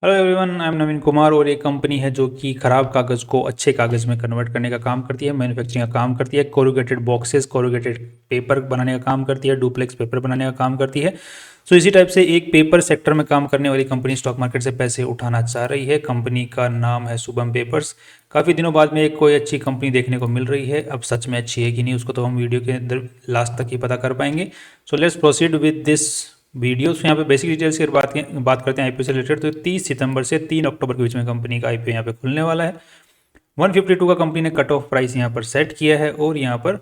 Hello everyone, I am नवीन कुमार। और एक company है जो कि ख़राब कागज़ को अच्छे कागज़ में कन्वर्ट करने का काम करती है, मैन्युफैक्चरिंग का काम करती है, कोरुगेटेड बॉक्सेस, कोरुगेटेड पेपर बनाने का काम करती है, डुप्लेक्स पेपर बनाने का काम करती है। सो इसी टाइप से एक पेपर सेक्टर में काम करने वाली कंपनी स्टॉक मार्केट से पैसे उठाना चाह रही है। कंपनी का नाम है शुभम पेपर्स। काफ़ी दिनों बाद में एक कोई अच्छी कंपनी देखने को मिल रही है। अब सच में अच्छी है कि नहीं, उसको तो हम वीडियो के अंदर लास्ट तक ही पता कर पाएंगे। So let's proceed with this videos. यहाँ पे बेसिक डिटेल्स की बात करते हैं आईपीओ से रिलेटेड। तो 30 सितंबर से 3 अक्टूबर के बीच में कंपनी का आईपीओ यहाँ पे खुलने वाला है। 152 का कंपनी ने कट ऑफ प्राइस यहाँ पर सेट किया है। और यहाँ पर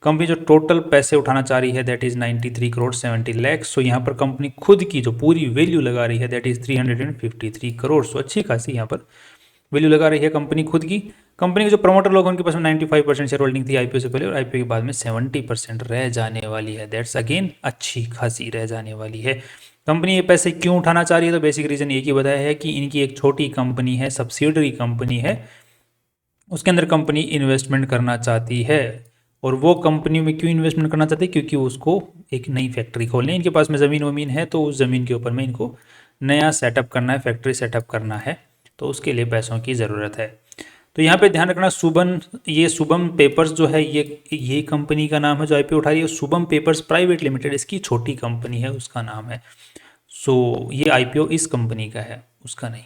कंपनी जो टोटल पैसे उठाना चाह रही है दैट इज़ 93 करोड़ 70 लाख। सो यहाँ पर कंपनी खुद की जो पूरी वैल्यू लगा रही है दैट इज़ 353 करोड़। सो अच्छी खासी यहाँ पर वैल्यू लगा रही है कंपनी खुद की। कंपनी के जो प्रमोटर लोग उनके पास में 95% शेयर होल्डिंग थी आईपीओ से पहले, और आईपीओ के बाद में 70% रह जाने वाली है। दैट्स अगेन अच्छी खासी रह जाने वाली है। कंपनी ये पैसे क्यों उठाना चाह रही है? तो बेसिक रीज़न एक ही बताया है कि इनकी एक छोटी कंपनी है, सब्सिडरी कंपनी है, उसके अंदर कंपनी इन्वेस्टमेंट करना चाहती है। और वो कंपनी में क्यों इन्वेस्टमेंट करना चाहती है? क्योंकि उसको एक नई फैक्ट्री खोलनी है। इनके पास में ज़मीन वमीन है, तो उस ज़मीन के ऊपर में इनको नया सेटअप करना है, फैक्ट्री सेटअप करना है, तो उसके लिए पैसों की ज़रूरत है। तो यहाँ पे ध्यान रखना, शुभम पेपर्स जो है ये कंपनी का नाम है जो आईपीओ उठा रही है। शुभम पेपर्स प्राइवेट लिमिटेड इसकी छोटी कंपनी है, उसका नाम है। सो ये आईपीओ इस कंपनी का है, उसका नहीं।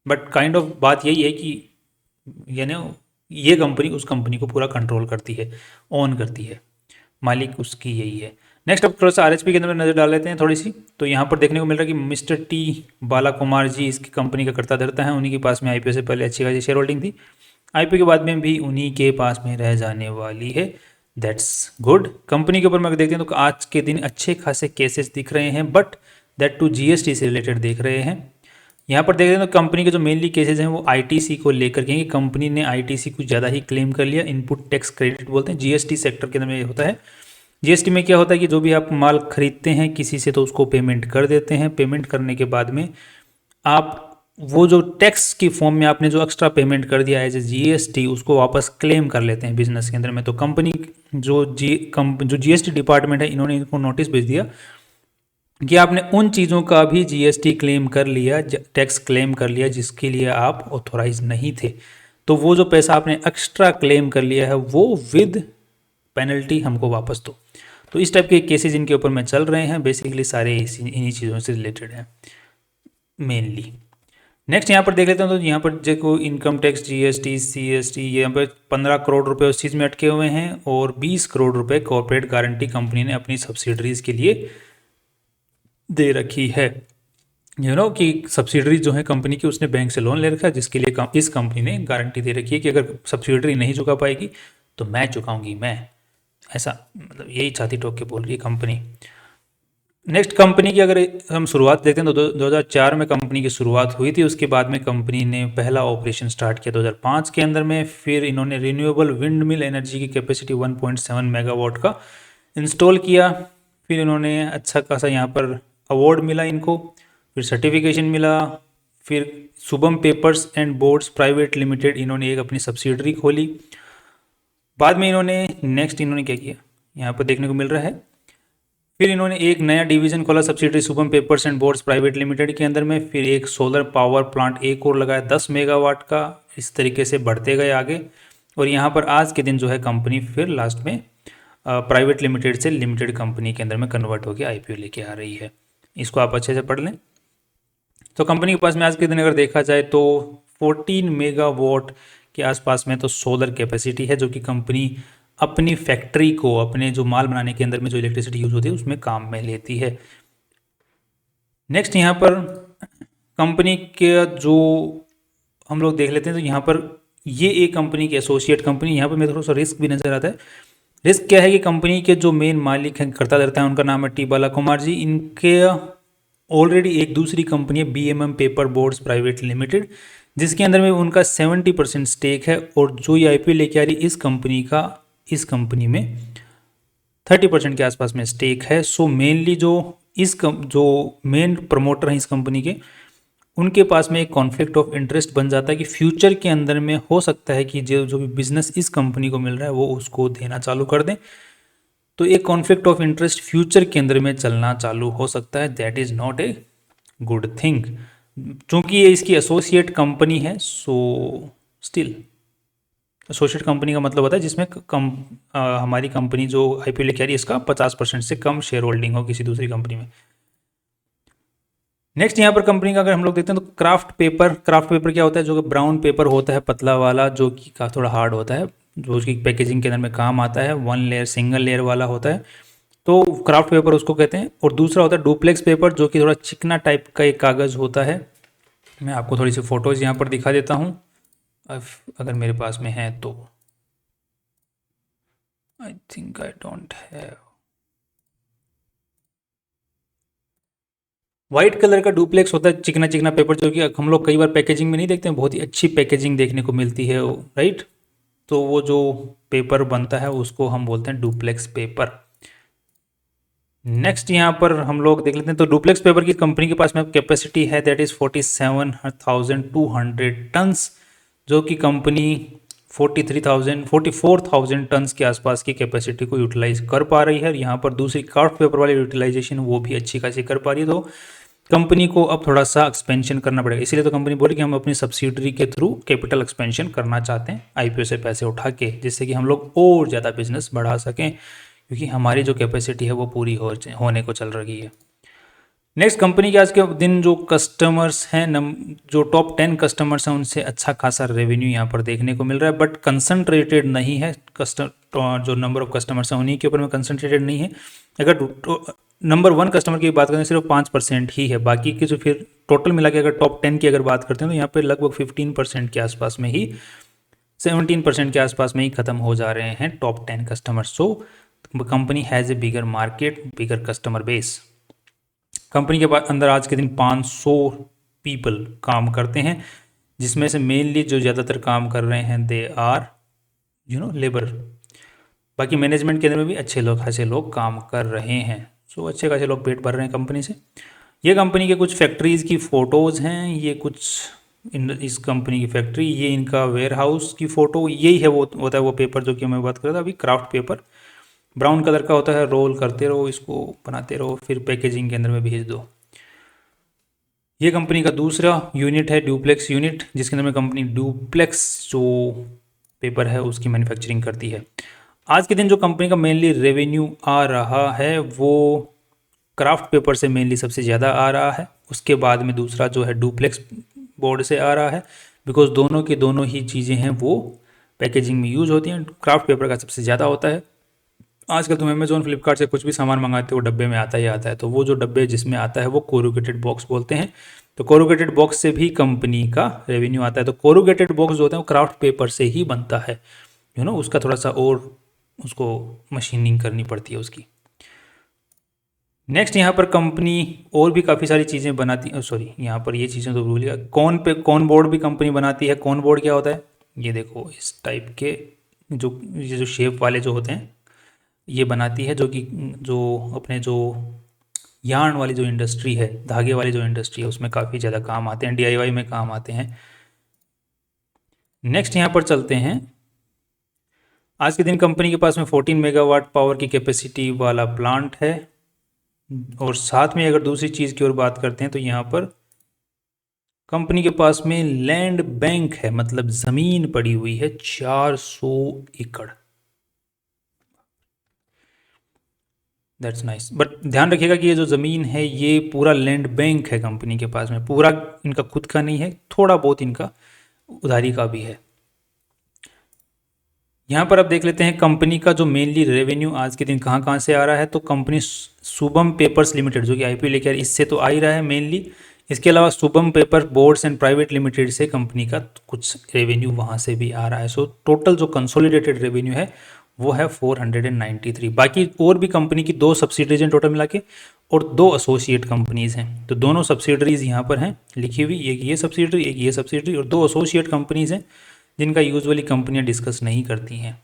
बट काइंड ऑफ बात यही है कि यानी ये कंपनी उस कंपनी को पूरा कंट्रोल करती है, ओन करती है, मालिक उसकी यही है। नेक्स्ट अब थोड़ा सा आरएचपी के अंदर नज़र डाल लेते हैं थोड़ी सी। तो यहाँ पर देखने को मिल रहा है कि मिस्टर टी बाला कुमार जी इसकी कंपनी का कर्ता धर्ता है। उन्हीं के पास में आईपीओ से पहले अच्छी खासी शेयर होल्डिंग थी, आईपीओ के बाद में भी उन्हीं के पास में रह जाने वाली है। That's good. कंपनी के ऊपर में अगर देखते हैं तो आज के दिन अच्छे खासे केसेस दिख रहे हैं, बट दैट टू जीएसटी से रिलेटेड देख रहे हैं। यहाँ पर देख रहे हैं तो कंपनी के जो मेनली केसेस हैं वो आईटीसी को लेकर के, कंपनी ने आईटीसी कुछ ज़्यादा ही क्लेम कर लिया। इनपुट टैक्स क्रेडिट बोलते हैं, जीएसटी सेक्टर के अंदर में होता है। जीएसटी में क्या होता है कि जो भी आप माल खरीदते हैं किसी से तो उसको पेमेंट कर देते हैं। पेमेंट करने के बाद में आप वो जो टैक्स की फॉर्म में आपने जो एक्स्ट्रा पेमेंट कर दिया एज ए जीएसटी, उसको वापस क्लेम कर लेते हैं बिजनेस के अंदर में। तो कंपनी जो जीएसटी डिपार्टमेंट है, इन्होंने इनको नोटिस भेज दिया कि आपने उन चीज़ों का भी जीएसटी क्लेम कर लिया, टैक्स क्लेम कर लिया जिसके लिए आप ऑथोराइज नहीं थे। तो वो जो पैसा आपने एक्स्ट्रा क्लेम कर लिया है वो विद पेनल्टी हमको वापस दो। तो इस टाइप के केसेस इनके ऊपर में चल रहे हैं। बेसिकली सारे इन्हीं चीज़ों से रिलेटेड हैं मेनली। नेक्स्ट यहाँ पर देख लेते हैं। तो यहाँ पर देखो इनकम टैक्स, जीएसटी, सीएसटी, यहाँ पर 15 करोड़ रुपए उस चीज़ में अटके हुए हैं, और 20 करोड़ रुपए कॉर्पोरेट गारंटी कंपनी ने अपनी सब्सिडरीज के लिए दे रखी है। कि सब्सिडरी जो है कंपनी की, उसने बैंक से लोन ले रखा है जिसके लिए इस कंपनी ने गारंटी दे रखी है कि अगर सब्सिडरी नहीं चुका पाएगी तो मैं चुकाऊंगी, मैं ऐसा, मतलब यही छाती ठोक के बोल रही है कंपनी। नेक्स्ट कंपनी की अगर हम शुरुआत देखते हैं तो 2004 में कंपनी की शुरुआत हुई थी। उसके बाद में कंपनी ने पहला ऑपरेशन स्टार्ट किया 2005 के अंदर में। फिर इन्होंने रिन्यूएबल विंड मिल एनर्जी की कैपेसिटी 1.7 मेगावाट का इंस्टॉल किया। फिर इन्होंने अच्छा खासा यहाँ पर अवार्ड मिला इनको, फिर सर्टिफिकेशन मिला। फिर Shubham papers and boards private limited इन्होंने एक अपनी सब्सिडरी खोली। बाद में इन्होंने क्या किया यहाँ पर देखने को मिल रहा है। फिर इन्होंने एक नया डिवीजन खोला subsidiary Shubham papers and boards private limited के अंदर में। फिर एक सोलर पावर प्लांट एक और लगाया 10 मेगावाट का। इस तरीके से बढ़ते गए आगे, और यहाँ पर आज के दिन जो है कंपनी फिर लास्ट में प्राइवेट लिमिटेड से लिमिटेड कंपनी के अंदर में कन्वर्ट होकर आईपीओ लेके आ रही है। इसको आप अच्छे से पढ़ लें। तो कंपनी के पास में आज के दिन अगर देखा जाए तो 14 मेगावाट के आसपास में तो सोलर कैपेसिटी है, जो कि कंपनी अपनी फैक्ट्री को, अपने जो माल बनाने के अंदर में जो इलेक्ट्रिसिटी यूज होती है उसमें काम में लेती है। नेक्स्ट यहाँ पर कंपनी के जो हम लोग देख लेते हैं, तो यहाँ पर ये एक कंपनी की एसोसिएट कंपनी, यहाँ पर मेरे थोड़ा सा रिस्क भी नज़र आता है। रिस्क क्या है कि कंपनी के जो मेन मालिक हैं, करता धरता है, उनका नाम है टी बाला कुमार जी। इनके ऑलरेडी एक दूसरी कंपनी है BMM paper boards private limited, जिसके अंदर में उनका 70% स्टेक है। और जो ये आईपीओ लेके आ रही इस कंपनी में 30% के आसपास में स्टेक है। सो मेनली जो मेन प्रमोटर हैं इस कंपनी के, उनके पास में एक कॉन्फ्लिक्ट ऑफ इंटरेस्ट बन जाता है कि फ्यूचर के अंदर में हो सकता है कि जो भी बिजनेस इस कंपनी को मिल रहा है वो उसको देना चालू कर दें। तो एक कॉन्फ्लिक्ट ऑफ इंटरेस्ट फ्यूचर के अंदर में चलना चालू हो सकता है। That is not a good thing. चूंकि ये इसकी एसोसिएट कंपनी है, सो स्टिल एसोसिएट कंपनी का मतलब होता है जिसमें हमारी कंपनी जो आईपीओ लेके आ रही है इसका 50% से कम शेयर होल्डिंग हो किसी दूसरी कंपनी में। नेक्स्ट यहाँ पर कंपनी का अगर हम लोग देखते हैं तो क्राफ्ट पेपर क्या होता है, जो कि ब्राउन पेपर होता है पतला वाला, जो कि का थोड़ा हार्ड होता है, जो उसकी पैकेजिंग के अंदर में काम आता है, वन लेयर सिंगल लेयर वाला होता है, तो क्राफ्ट पेपर उसको कहते हैं। और दूसरा होता है डुप्लेक्स पेपर, जो कि थोड़ा चिकना टाइप का एक कागज़ होता है। मैं आपको थोड़ी सी फ़ोटोज़ यहाँ पर दिखा देता हूँ अगर मेरे पास में है तो। I think I don't have. White colour का डुप्लेक्स होता है, चिकना चिकना पेपर, जो कि हम लोग कई बार पैकेजिंग में नहीं देखते हैं, बहुत ही अच्छी पैकेजिंग देखने को मिलती है, राइट। तो वो जो पेपर बनता है उसको हम बोलते हैं डुप्लेक्स पेपर। नेक्स्ट यहाँ पर हम लोग देख लेते हैं, तो डुप्लेक्स पेपर की कंपनी के पास में कैपेसिटी है दैट इज़ 47,200 टन्स, जो कि कंपनी 44,000 टन्स के आसपास की कैपेसिटी को यूटिलाइज कर पा रही है। यहाँ पर दूसरी क्राफ्ट पेपर वाली यूटिलाइजेशन वो भी अच्छी खासी कर पा रही है। तो कंपनी को अब थोड़ा सा एक्सपेंशन करना पड़ेगा, इसीलिए तो कंपनी बोली कि हम अपनी सब्सिडरी के थ्रू कैपिटल एक्सपेंशन करना चाहते हैं आईपीओ से पैसे उठा के, जिससे कि हम लोग और ज़्यादा बिजनेस बढ़ा सकें, क्योंकि हमारी जो कैपेसिटी है वो पूरी होने को चल रही है। नेक्स्ट कंपनी के आज के दिन जो कस्टमर्स हैं, जो टॉप 10 कस्टमर्स हैं, उनसे अच्छा खासा रेवेन्यू यहाँ पर देखने को मिल रहा है, बट कंसंट्रेटेड नहीं है। जो नंबर ऑफ कस्टमर्स हैं उन्हीं के ऊपर में कंसंट्रेटेड नहीं है। अगर नंबर 1 कस्टमर की बात करें सिर्फ 5% ही है, बाकी की जो फिर टोटल मिला के अगर टॉप 10 की अगर बात करते हैं तो यहाँ पे लगभग 15% के आसपास में ही, 17% के आसपास में ही ख़त्म हो जा रहे हैं top 10 customers. So company has a bigger market, bigger customer base. Company के अंदर आज के दिन 500 पीपल काम करते हैं, जिसमें से मेनली जो ज़्यादातर काम कर रहे हैं दे आर लेबर। बाकी मैनेजमेंट के अंदर में भी खासे लोग काम कर रहे हैं। सो अच्छे खासे लोग पेट भर रहे हैं कंपनी से। ये कंपनी के कुछ फैक्ट्रीज़ की फ़ोटोज़ हैं, ये कुछ इस कंपनी की फैक्ट्री, ये इनका वेयर हाउस की फ़ोटो, यही है वो होता है वो पेपर जो कि मैं बात कर रहा था अभी, क्राफ्ट पेपर। ब्राउन कलर का होता है, रोल करते रहो, इसको बनाते रहो, फिर पैकेजिंग के अंदर में भेज दो। ये कंपनी का दूसरा यूनिट है डुप्लेक्स यूनिट, जिसके अंदर में कंपनी डुप्लेक्स जो पेपर है उसकी मैन्युफैक्चरिंग करती है। आज के दिन जो कंपनी का मेनली रेवेन्यू आ रहा है वो क्राफ्ट पेपर से मेनली सबसे ज़्यादा आ रहा है, उसके बाद में दूसरा जो है डुप्लेक्स बोर्ड से आ रहा है, बिकॉज दोनों की दोनों ही चीज़ें हैं वो पैकेजिंग में यूज होती हैं। क्राफ्ट पेपर का सबसे ज़्यादा होता है। आजकल तुम अमेजोन फ्लिपकार्ट से कुछ भी सामान मंगाते हो डब्बे में आता ही आता है, तो वो जो डब्बे जिसमें आता है वो कोरुगेटेड बॉक्स बोलते हैं। तो कोरुगेटेड बॉक्स से भी कंपनी का रेवेन्यू आता है। तो कोरुगेटेड बॉक्स जो होता है वो क्राफ्ट पेपर से ही बनता है, उसका थोड़ा सा और उसको मशीनिंग करनी पड़ती है उसकी। नेक्स्ट यहाँ पर कंपनी और भी काफ़ी सारी चीज़ें बनाती है, सॉरी यहाँ पर ये चीज़ें तो भूल गया। कॉर्न बोर्ड भी कंपनी बनाती है। कॉर्न बोर्ड क्या होता है, ये देखो इस टाइप के ये जो शेप वाले जो होते हैं ये बनाती है, जो अपने जो यार्न वाली जो इंडस्ट्री है, धागे वाली जो इंडस्ट्री है, उसमें काफ़ी ज़्यादा काम आते हैं, डीआईवाई में काम आते हैं। नेक्स्ट यहाँ पर चलते हैं। आज के दिन कंपनी के पास में 14 मेगावाट पावर की कैपेसिटी वाला प्लांट है, और साथ में अगर दूसरी चीज़ की ओर बात करते हैं तो यहाँ पर कंपनी के पास में लैंड बैंक है, मतलब ज़मीन पड़ी हुई है 400 एकड़। दैट्स नाइस, बट ध्यान रखिएगा कि ये जो ज़मीन है ये पूरा लैंड बैंक है कंपनी के पास में, पूरा इनका खुद का नहीं है, थोड़ा बहुत इनका उधारी का भी है। यहाँ पर अब देख लेते हैं कंपनी का जो मेनली रेवेन्यू आज के दिन कहाँ कहाँ से आ रहा है। तो कंपनी शुभम पेपर्स लिमिटेड जो कि आईपीओ लेकर इससे तो आ ही रहा है मेनली। इसके अलावा Shubham paper boards and private limited से कंपनी का कुछ रेवेन्यू वहाँ से भी आ रहा है। सो टोटल जो कंसोलिडेटेड रेवेन्यू है वो है 493। बाकी और भी कंपनी की 2 सब्सिडरीज हैं टोटल मिला के, और 2 एसोसिएट कंपनीज़ हैं। तो दोनों सब्सिडरीज यहाँ पर हैं लिखी हुई, एक ये सब्सिडरी एक ये सब्सिडरी, और 2 एसोसिएट कंपनीज़ हैं जिनका यूजुअली कंपनियाँ डिस्कस नहीं करती हैं।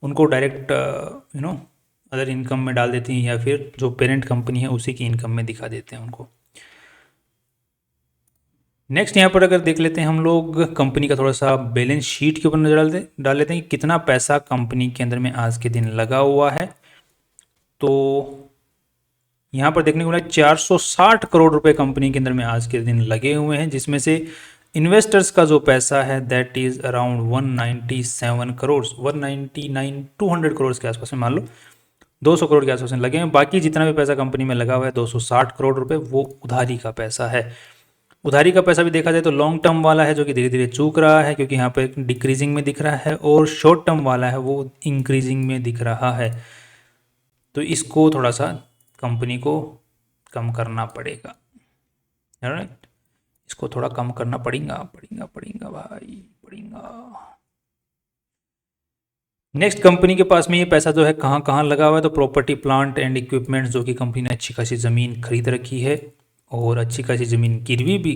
उनको डायरेक्ट अदर इनकम में डाल देती हैं, या फिर जो पेरेंट कंपनी है उसी की इनकम में दिखा देते हैं उनको। नेक्स्ट यहाँ पर अगर देख लेते हैं हम लोग कंपनी का थोड़ा सा बैलेंस शीट के ऊपर नजर डाल लेते हैं कि कितना पैसा कंपनी के अंदर में आज के दिन लगा हुआ है। तो यहाँ पर देखने को मिला 460 करोड़ रुपए कंपनी के अंदर में आज के दिन लगे हुए हैं, जिसमें से इन्वेस्टर्स का जो पैसा है that is around 197 crore, 199 200 crore के आसपास में, मान लो 200 करोड़ के आसपास में लगे हैं। बाकी जितना भी पैसा कंपनी में लगा हुआ है 260 करोड़ रुपए, वो उधारी का पैसा है। उधारी का पैसा भी देखा जाए तो लॉन्ग टर्म वाला है जो कि धीरे धीरे चूक रहा है, क्योंकि यहाँ पे डिक्रीजिंग में दिख रहा है, और शॉर्ट टर्म वाला है वो इंक्रीजिंग में दिख रहा है। तो इसको थोड़ा सा कंपनी को कम करना पड़ेगा, राइट, इसको थोड़ा कम करना पड़ेगा भाई, पड़ेगा। नेक्स्ट, कंपनी के पास में ये पैसा जो है कहाँ कहाँ लगा हुआ है, तो प्रॉपर्टी प्लांट एंड इक्विपमेंट, जो कि कंपनी ने अच्छी खासी ज़मीन खरीद रखी है और अच्छी खासी ज़मीन गिरवी भी,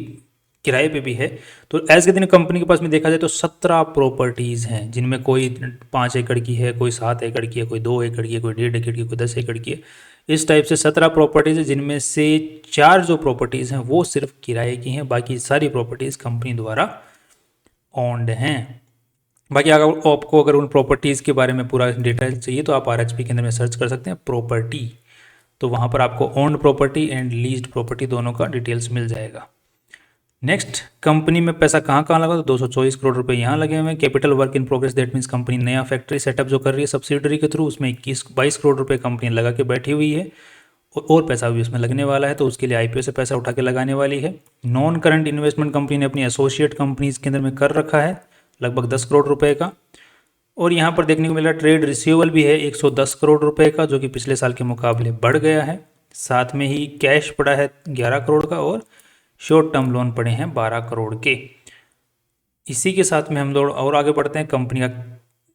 किराए पे भी है। तो एज के दिन कंपनी के पास में देखा जाए तो 17 प्रॉपर्टीज़ हैं, जिनमें कोई 5 एकड़ की है, कोई 7 एकड़ की है, कोई 2 एकड़ की है, कोई 1.5 एकड़ की, कोई 10 एकड़ की है। इस टाइप से 17 प्रॉपर्टीज़ है, जिनमें से 4 जो प्रॉपर्टीज़ हैं वो सिर्फ किराए की हैं, बाकी सारी प्रॉपर्टीज़ कंपनी द्वारा ओन्ड हैं। बाकी अगर आपको अगर उन प्रॉपर्टीज़ के बारे में पूरा डिटेल चाहिए तो आप RHP के अंदर में सर्च कर सकते हैं प्रॉपर्टी, तो वहाँ पर आपको owned property and leased property दोनों का डिटेल्स मिल जाएगा। नेक्स्ट, कंपनी में पैसा कहाँ कहाँ लगा, तो 224 करोड़ रुपए यहाँ लगे हुए हैं। Capital work in progress, that means company नया फैक्ट्री सेटअप जो कर रही है सब्सिडरी के थ्रू, उसमें 22 करोड़ रुपए कंपनी लगा के बैठी हुई है, और पैसा भी उसमें लगने वाला है, तो उसके लिए IPO से पैसा उठा के लगाने वाली है। नॉन करंट इन्वेस्टमेंट कंपनी ने अपनी एसोसिएट कंपनीज के अंदर में कर रखा है लगभग 10 करोड़ रुपए का। और यहाँ पर देखने को मिला ट्रेड रिसीवेबल भी है 110 करोड़ रुपए का, जो कि पिछले साल के मुकाबले बढ़ गया है। साथ में ही कैश पड़ा है 11 करोड़ का, और शॉर्ट टर्म लोन पड़े हैं 12 करोड़ के। इसी के साथ में हम लोग और आगे बढ़ते हैं। कंपनी का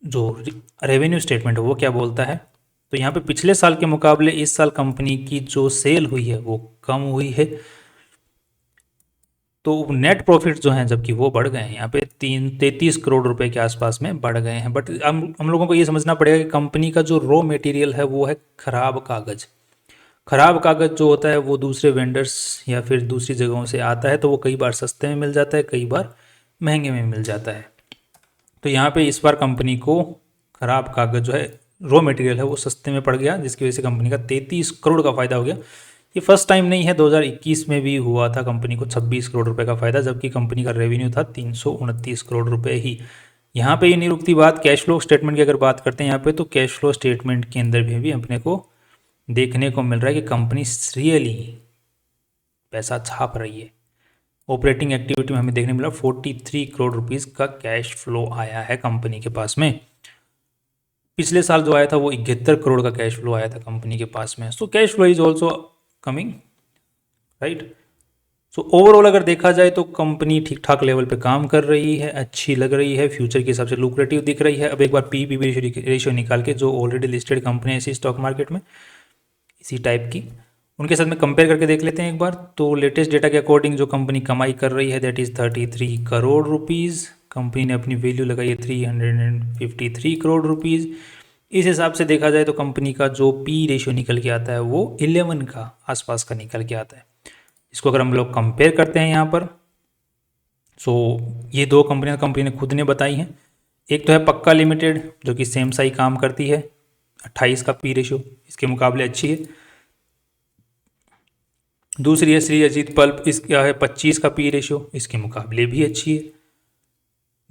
जो रेवेन्यू स्टेटमेंट है वो क्या बोलता है, तो यहाँ पे पिछले साल के मुकाबले इस साल कंपनी की जो सेल हुई है वो कम हुई है, तो नेट प्रॉफिट जो हैं जबकि वो बढ़ गए हैं, यहाँ पे 33 करोड़ रुपए के आसपास में बढ़ गए हैं। बट हम लोगों को ये समझना पड़ेगा कि कंपनी का जो रॉ मटेरियल है वो है खराब कागज़। खराब कागज़ जो होता है वो दूसरे वेंडर्स या फिर दूसरी जगहों से आता है, तो वो कई बार सस्ते में मिल जाता है, कई बार महंगे में मिल जाता है। तो यहाँ पे इस बार कंपनी को खराब कागज़ जो है रॉ मटेरियल है वो सस्ते में पड़ गया, जिसकी वजह से कंपनी का 33 करोड़ का फ़ायदा हो गया। ये फर्स्ट टाइम नहीं है, 2021 में भी हुआ था कंपनी को 26 करोड़ रुपए का फ़ायदा, जबकि कंपनी का रेवेन्यू था 329 करोड़ रुपए ही। यहाँ पे ये नहीं रुकती बात, कैश फ्लो स्टेटमेंट की अगर बात करते हैं यहाँ पे, तो कैश फ्लो स्टेटमेंट के अंदर भी अपने को देखने को मिल रहा है कि कंपनी रियली पैसा छाप रही है। ऑपरेटिंग एक्टिविटी में हमें देखने मिला 43 करोड़ रुपीज़ का कैश फ्लो आया है कंपनी के पास में। पिछले साल जो आया था वो 71 करोड़ का कैश फ्लो आया था कंपनी के पास में। So cash flow is also coming, right. So overall अगर देखा जाए तो कंपनी ठीक ठाक लेवल पे काम कर रही है, अच्छी लग रही है, फ्यूचर के हिसाब से लुक्रेटिव दिख रही है। अब एक बार PE रेशियो निकाल के जो ऑलरेडी लिस्टेड कंपनी है इसी स्टॉक मार्केट में इसी टाइप की, उनके साथ में कंपेयर करके देख लेते हैं एक बार। तो लेटेस्ट डेटा के अकॉर्डिंग जो कंपनी कमाई कर रही है that is 33 crore rupees. Company ने अपनी वैल्यू लगाई है 353 करोड़ रुपीज़। इस हिसाब से देखा जाए तो कंपनी का जो PE रेशियो निकल के आता है वो 11 का आसपास का निकल के आता है। इसको अगर हम लोग कंपेयर करते हैं यहाँ पर, सो ये दो कंपनियाँ कंपनी ने खुद ने बताई हैं। एक तो है पक्का लिमिटेड जो कि सेम सा ही काम करती है, 28 का PE रेशियो इसके मुकाबले अच्छी है। दूसरी है श्री अजीत पल्प, इसका है 25 का PE रेशियो, इसके मुकाबले भी अच्छी है।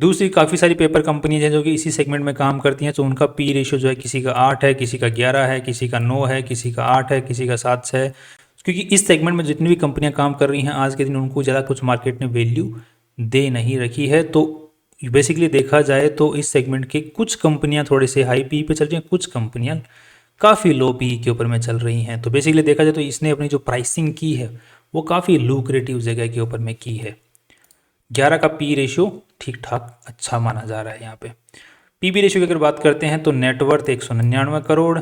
दूसरी काफ़ी सारी पेपर कंपनीज हैं जो कि इसी सेगमेंट में काम करती हैं, तो उनका PE रेशियो जो है किसी का 8 है, किसी का 11 है, किसी का 9 है, किसी का 8 है, किसी का 7 है। क्योंकि इस सेगमेंट में जितनी भी कंपनियां काम कर रही हैं आज के दिन उनको ज़्यादा कुछ मार्केट ने वैल्यू दे नहीं रखी है। तो बेसिकली देखा जाए तो इस सेगमेंट के कुछ कंपनियां थोड़े से हाई PE पे चल रही हैं, कुछ कंपनियां काफ़ी लो PE के ऊपर में चल रही हैं। तो बेसिकली देखा जाए तो इसने अपनी जो प्राइसिंग की है वो काफ़ी लुक्रेटिव जगह के ऊपर में की है। 11 का PE रेशियो ठीक ठाक अच्छा माना जा रहा है यहाँ पे। PB रेशियो की अगर बात करते हैं तो नेटवर्थ 199 करोड़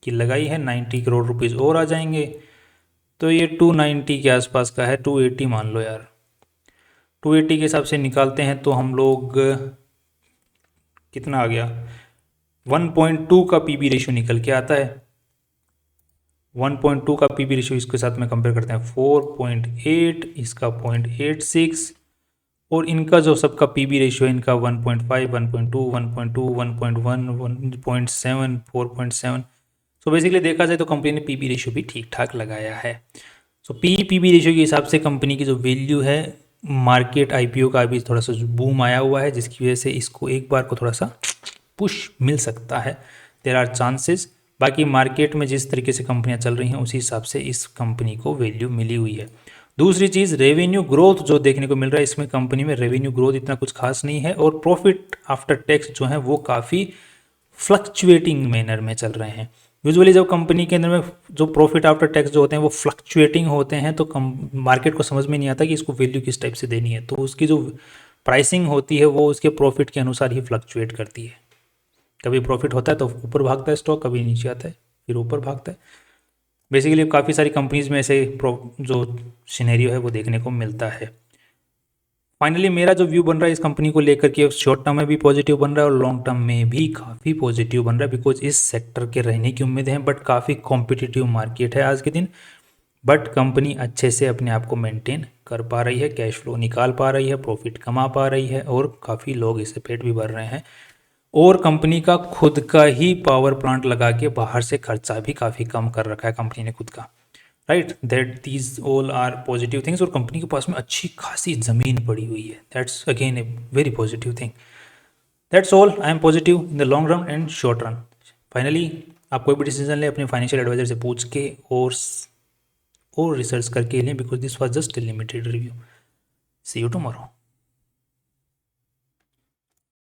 की लगाई है, 90 करोड़ रुपीज़ और आ जाएंगे तो ये 290 के आसपास का है, 280 मान लो यार। 280 के हिसाब से निकालते हैं तो हम लोग कितना आ गया, 1.2 का PB रेशियो निकल के आता है। 1.2 का PB रेशियो इसके साथ में कंपेयर करते हैं 4.8, इसका 0.86 और इनका जो सबका PB रेशियो इनका 1.5, 1.2, 1.2, 1.1, 1.7, 4.7। सो बेसिकली देखा जाए तो कंपनी ने पीबी रेशियो भी ठीक ठाक लगाया है। सो पीबी रेशियो के हिसाब से कंपनी की जो वैल्यू है, मार्केट आईपीओ का अभी थोड़ा सा बूम आया हुआ है जिसकी वजह से इसको एक बार को थोड़ा सा पुश मिल सकता है, देयर आर चांसेस। बाकी मार्केट में जिस तरीके से कंपनियां चल रही हैं उसी हिसाब से इस कंपनी को वैल्यू मिली हुई है। दूसरी चीज़, रेवेन्यू ग्रोथ जो देखने को मिल रहा है, इसमें कंपनी में रेवेन्यू ग्रोथ इतना कुछ खास नहीं है और प्रॉफिट आफ्टर टैक्स जो है वो काफ़ी फ्लक्चुएटिंग मैनर में चल रहे हैं। यूजुअली जब कंपनी के अंदर में जो प्रॉफिट आफ्टर टैक्स जो होते हैं वो फ्लक्चुएटिंग होते हैं तो मार्केट को समझ में नहीं आता कि इसको वैल्यू किस टाइप से देनी है, तो उसकी जो प्राइसिंग होती है वो उसके प्रॉफिट के अनुसार ही फ्लक्चुएट करती है। कभी प्रॉफिट होता है तो ऊपर भागता है स्टॉक, कभी नीचे आता है फिर ऊपर भागता है। बेसिकली काफ़ी सारी कंपनीज में ऐसे जो सिनेरियो है वो देखने को मिलता है। फाइनली मेरा जो व्यू बन रहा है इस कंपनी को लेकर के शॉर्ट टर्म में भी पॉजिटिव बन रहा है और लॉन्ग टर्म में भी काफ़ी पॉजिटिव बन रहा है, बिकॉज इस सेक्टर के रहने की उम्मीद है। बट काफ़ी कॉम्पिटिटिव मार्केट है आज के दिन, बट कंपनी अच्छे से अपने आप को मेंटेन कर पा रही है, कैश फ्लो निकाल पा रही है, प्रॉफिट कमा पा रही है और काफ़ी लोग इससे पेट भी भर रहे हैं। और कंपनी का खुद का ही पावर प्लांट लगा के बाहर से खर्चा भी काफ़ी कम कर रखा है कंपनी ने खुद का, right. That these all are positive things. और कंपनी के पास में अच्छी खासी ज़मीन पड़ी हुई है, that's again a very positive thing. That's all, I am positive in the long run and short run. Finally आप कोई भी डिसीजन लें अपने फाइनेंशियल एडवाइजर से पूछ के और रिसर्च करके लें, because this was just a limited review. See you tomorrow.